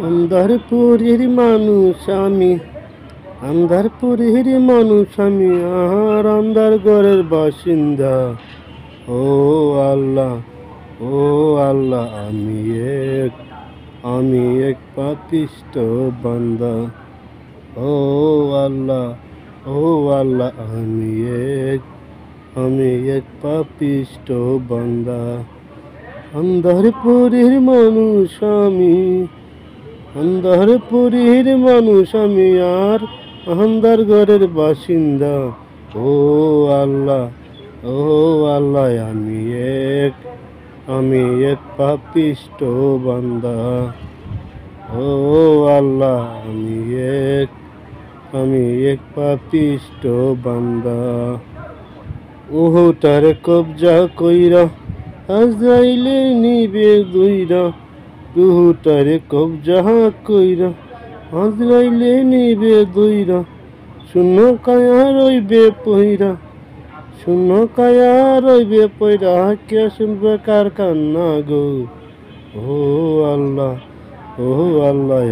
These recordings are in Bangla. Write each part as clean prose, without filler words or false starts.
আন্ধারপুরের মানুষ আমি, আন্ধারপুরের মানুষ আমি, আর আন্ধার ঘরের বাসিন্দা। ও আল্লাহ, ও আল্লাহ, আমি এক পাপিষ্ট বান্দা। ও আল্লাহ, ও আল্লাহ, আমি এক পাপিষ্ট বান্দা। আন্ধারপুরের মানুষ আমি, আন্ধারপুরের মানুষ আমি, আর আন্ধার ঘরের বাসিন্দা। ও আল্লাহ, ও আল্লাহ, আমি এক পাপিষ্ট বান্দা। ও আল্লাহ, আমি এক পাপিষ্ট বান্দা। ওহটার কবজা কইরা আজরাইলে নিবে দুইরা। রুহুটারে কবজা কইরা আজরাইলে নিবে দুইরা। শূন্য কায়া রইবে পইরা, শূন্য কায়া রইবে পইরা। কে শুনবে কার কান্না গো? ও আল্লাহ, ও আল্লাহ,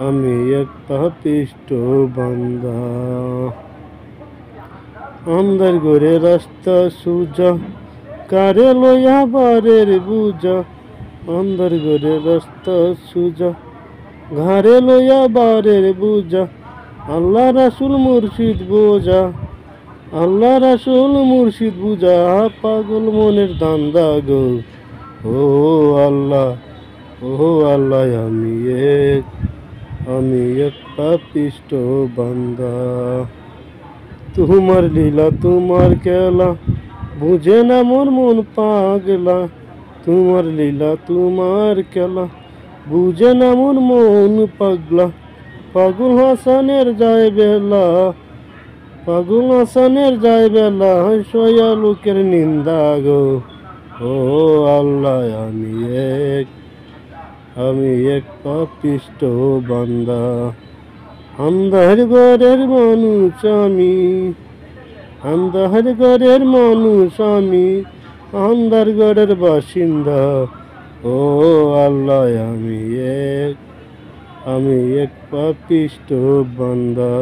আমি এক পাপিষ্ট বান্দা। আন্ধার ঘরে রাস্তা সুজা, কারে লইয়া বারের বুঝা। আন্ধার ঘরে রাস্তা সুজা, ঘরে লইয়া বারের বুঝা। আল্লাহ রাসুল মুর্শিদ বোঝা, আল্লাহ রাসুল মুর্শিদ বুঝা। পাগল মনের ধান্দা গো। ও আল্লাহ, ও আল্লাহ, আমি এক পাপিষ্ট বান্দা। তোমার লীলা তোমার খেলা বুঝে না মোর মন পাগলা। তোমার লীলা তোমার খেলা বুঝে না মোর মন পাগলা। পাগল হাসানের যায় বেলা, পাগল হাসানের যায় বেলা। সয়া লোকের নিন্দা গো। ও আল্লাহ, আমি এক পাপিষ্ট বান্দা। আন্ধার ঘরের মানুষ আমি, আন্ধার ঘরের মানুষ আমি, আন্ধার ঘরের বাসিন্দা। ও আল্লাহ, আমি এক পাপিষ্ট বান্দা।